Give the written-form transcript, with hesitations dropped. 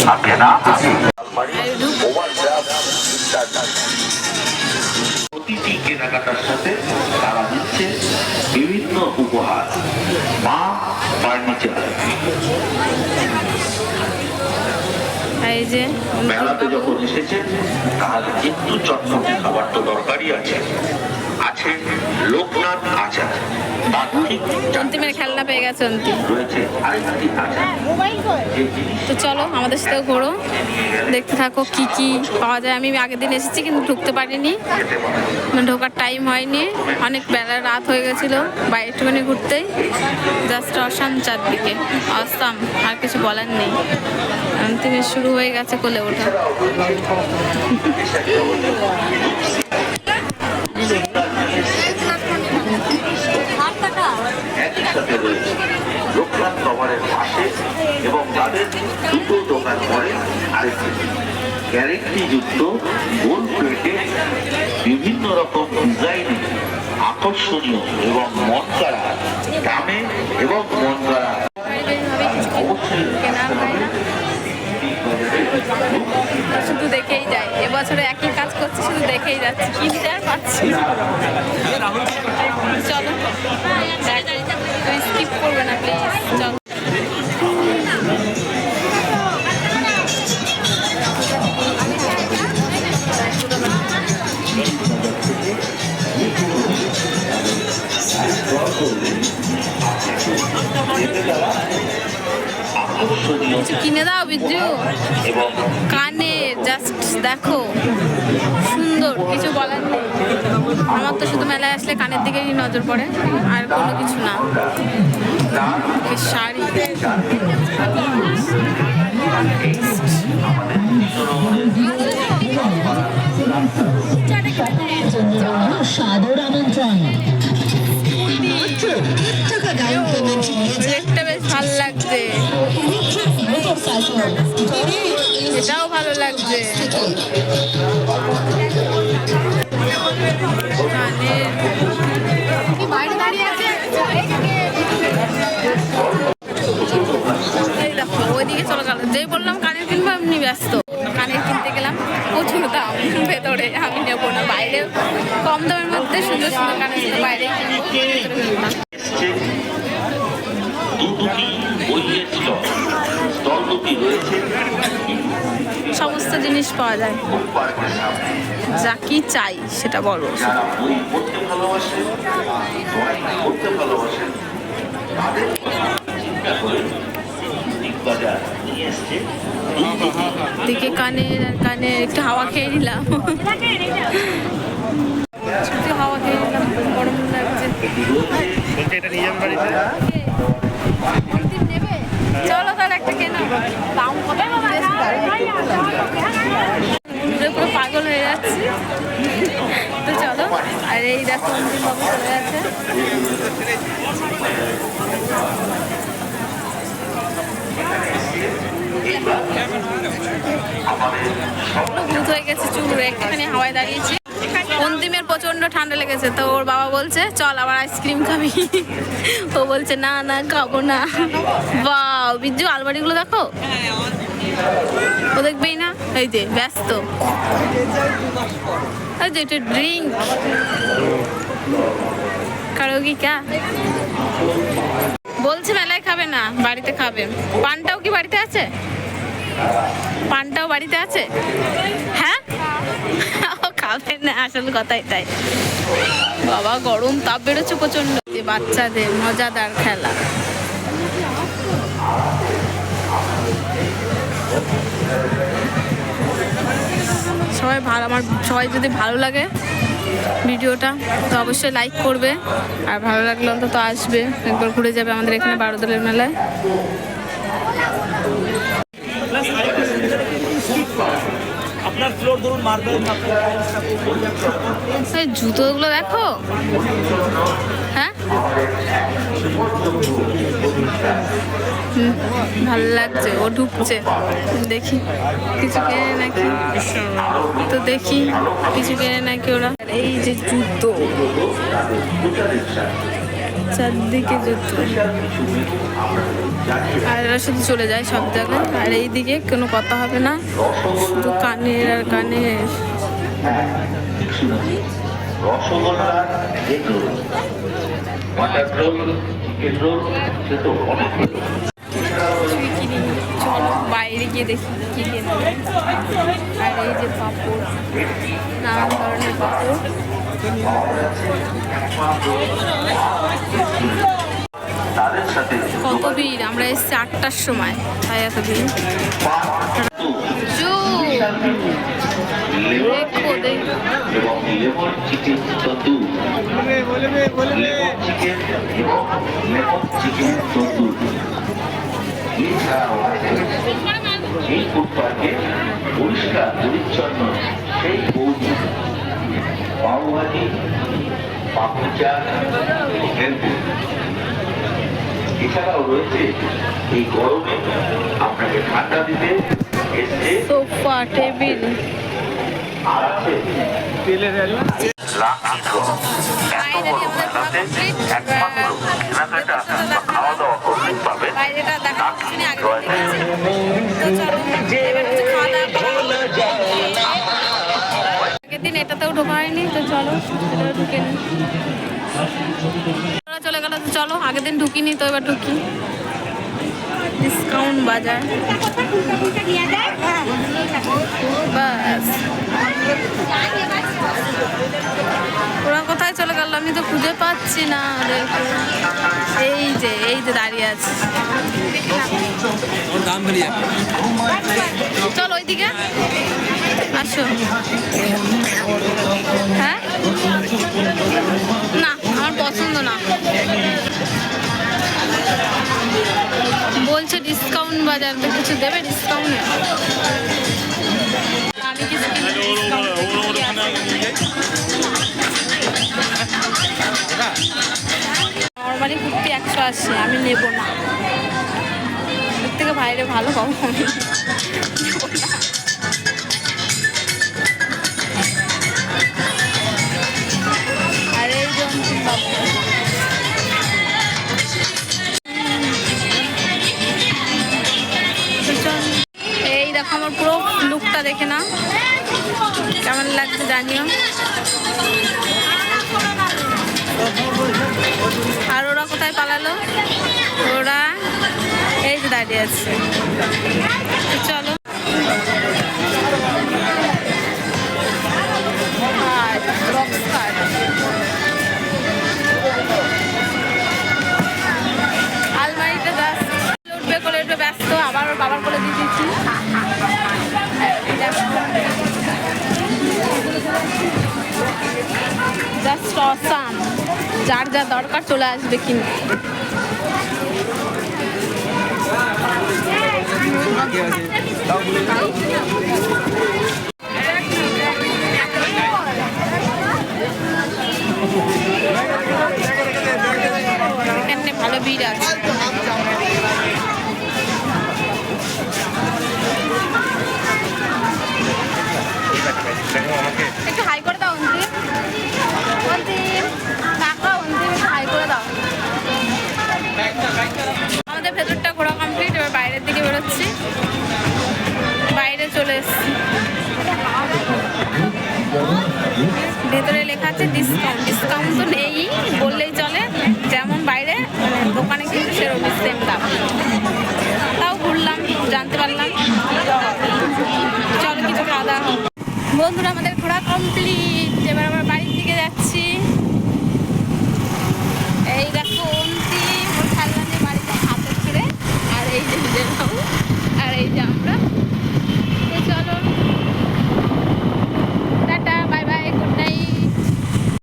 থাকে না। প্রতিটি কেনাকাটার সাথে তারা দিচ্ছে বিভিন্ন উপহার। মা ফার্নিচার। মেলাতে যখন এসেছেন তাহলে একটু চটপটে খাবার তো দরকারই আছে। আছে লোকনাথ আচার, অন্তিমের খেলনা পেয়ে গেছে অন্তিম। রয়েছে আরেকটি আচার। তো চলো আমাদের সাথেও ঘোরো, দেখতে থাকো কি কি পাওয়া যায়। আমি আগের দিন এসেছি কিন্তু ঢুকতে পারিনি, ঢোকার টাইম হয়নি, অনেক বেলা রাত হয়ে গেছিলো। বাইরে একটুখানি ঘুরতেই জাস্ট অসাম, চারদিকে অসাম, আর কিছু বলার নেই। অন্তিমের শুরু হয়ে গেছে কোলে ওঠা। একই সাথে রয়েছে লোকনাথ কভারের পাশে এবং তাদের দুটো দোকান পরে আরেকটি গ্যারেন্টি যুক্ত গোল প্লেটে বিভিন্ন রকম ডিজাইনে আকর্ষণীয় এবং মন কাড়া দামে এবং মন কাড়া অবশ্যই শুধু দেখেই যাই, এবছরে একই কাজ করছি, শুধু দেখেই যাচ্ছি, কিনতে আর পাচ্ছি। চলো স্কিপ করবে না প্লিজ, চলো। কিছু কিনে দাও বিজ্জু, কানে জাস্ট দেখো, সুন্দর, কিছু বলার নেই। আমার তো শুধু মেলায় আসলে কানের দিকেই নজর পড়ে, আর কোনো কিছু না। শাড়ি, সাদর আমন্ত্রণ। একটা বেশ ভালো লাগছে, এটাও ভালো লাগছে। ওইদিকে চলে গেল, যেই বললাম কানের কিনবো এমনি ব্যস্ত। কানের কিনতে গেলাম, প্রচুর দাম ভেতরে, আমি নেবো না। বাইরে কম দামের মধ্যে সুন্দর সুন্দর কানের ছিল, বাইরে কিনবো। সমস্ত জিনিস পাওয়া যায়, যা কি চাই সেটা বলো। দিকে কানের আর কানের একটু হাওয়া খেয়ে নিলাম, হাওয়া খেয়ে নিলাম, গরম লাগছে। চলো তাহলে একটা কেনা, দাম কত, পুরো পাগল হয়ে যাচ্ছে। তো চলো, আর এই দেখো অন্তিম বাবু চলে যাচ্ছে। ভূত হয়ে গেছে চুল, একটুখানি হাওয়ায় দাঁড়িয়েছি। অন্তিমের প্রচন্ড ঠান্ডা লেগেছে, তো ওর বাবা বলছে চল আবার আইসক্রিম খাবি। ও বলছে না না খাবো না। বাহ বিজ্জু, আলমারিগুলো দেখো, ও দেখবেই না, এই যে ব্যস্ত। এই যে এটা ড্রিঙ্ক, কারোগি কা বলছে মেলায় খাবে না, বাড়িতে খাবে। পানটাও কি বাড়িতে আছে? পানটাও বাড়িতে আছে? হ্যাঁ খাবে না, আসল কথা এটাই। বাবা গরম তাপ বেরোচ্ছে প্রচন্ড। বাচ্চাদের মজাদার খেলা, সবাই ভালো, আমার সবাই যদি ভালো লাগে ভিডিওটা তো অবশ্যই লাইক করবে, আর ভালো লাগলে অন্তত আসবে, একবার ঘুরে যাবে আমাদের এখানে বারোদলের মেলায়। আপনার ফ্লোর ধরুন মার্বেল, এই জুতোগুলো দেখো, হ্যাঁ ভালো লাগছে। ও ঢুকছে, দেখি কিছু কেনে নাকি, তো দেখি কিছু কেনে নাকি ওরা। এই যে জুতো, চারদিকে জুতো, আর এরা শুধু চলে যায় সব জায়গায়। আর এইদিকে কোনো কথা হবে না, শুধু কানের আর কানের। Rasgulla, egg roll, butter roll, chicken roll, সে তো অনেক কিছু। কিছুই কিনিনি, চলো বাইরে গিয়ে দেখি কি কেনা যায়। আর এই যে পাঁপড়, নানান ধরনের পাঁপড়। তাদের সাথে কত ভিড়, আমরা এসছি 8টার সময়, তাই এত ভিড়। দেখবো দেখবো। এবং লেমন চিকেন তন্দুর, লেমন চিকেন এবং লেমন চিকেন তন্দুর। এছাড়াও আছে এই ফুড পার্কে পরিষ্কার পরিচ্ছন্ন সেই বৌদি, পাওভাজি, পাপড়ি চাট, ভেলপুরি। এছাড়াও রয়েছে এই গরমে আপনাকে ঠান্ডা দিতে এসছে সোফা, টেবিল। আর আছে লাকি ড্র। এত বড় মেলাতে একমাত্র কেনাকাটা বা খাওয়া দাওয়া করতেই পাবেন বাইরেটা দেখা লাকি শুনি আগে ড্রয়ে। তো চলো এবার হচ্ছে খাওয়া দাওয়া করা হবে। আগের দিন এটাতেও ঢোকা হয়নি, তো চলো এটাও ঢুকে নি। ওরা চলে গেল, তো চলো আগের দিন ঢুকিনি, তো এবার ঢুকি। ডিসকাউন্ট বাজার, বাস। ওরা কোথায় চলে গেল, আমি তো খুঁজে পাচ্ছি না ওদেরকে। এই যে দাঁড়িয়ে আছে। চল ওইদিকে আসো। হ্যাঁ, না আমার পছন্দ না। বলছে ডিসকাউন্ট বাজার, তো কিছু দেবে ডিসকাউন্টে? আমি কিছু নর্মালি কুর্তি 180, আমি নেব না। এর থেকে বাইরে ভালো পাবো আমি। আর এই জন্য পাবো। এই দেখো আমার পুরো লুকটা দেখে না, কেমন লাগছে জানিও। আর ওরা কোথায় পালালো? ওরা এই যে দাঁড়িয়ে আছে। চলো আলমারিটা জাস্ট উঠবে করে উঠবে, ব্যস্ত। আবার ওর বাবার করে দিয়ে দিচ্ছি। জাস্ট অসাম, যার যা দরকার চলে আসবে কিনতে। এখানে ভালো ভিড় আছে। একটু হাই করে দাও অন্তিম, কাকা অন্তিম একটু হাই করে দাও। আমাদের ভেতরটা ঘোরা কমপ্লিট, এবার বাইরের দিকে বেরোচ্ছি। বাইরে চলে এসছি, ভেতরে লেখা আছে ডিসকাউন্ট। ডিসকাউন্ট তো নেই বললেই চলে, যেমন বাইরে দোকানে কিন্তু সেরকম সেম দাম। তাও ঘুরলাম, জানতে পারলাম। চলো কিছু খাওয়া দাওয়া। বন্ধুরা আমাদের ঘোরা কমপ্লিট।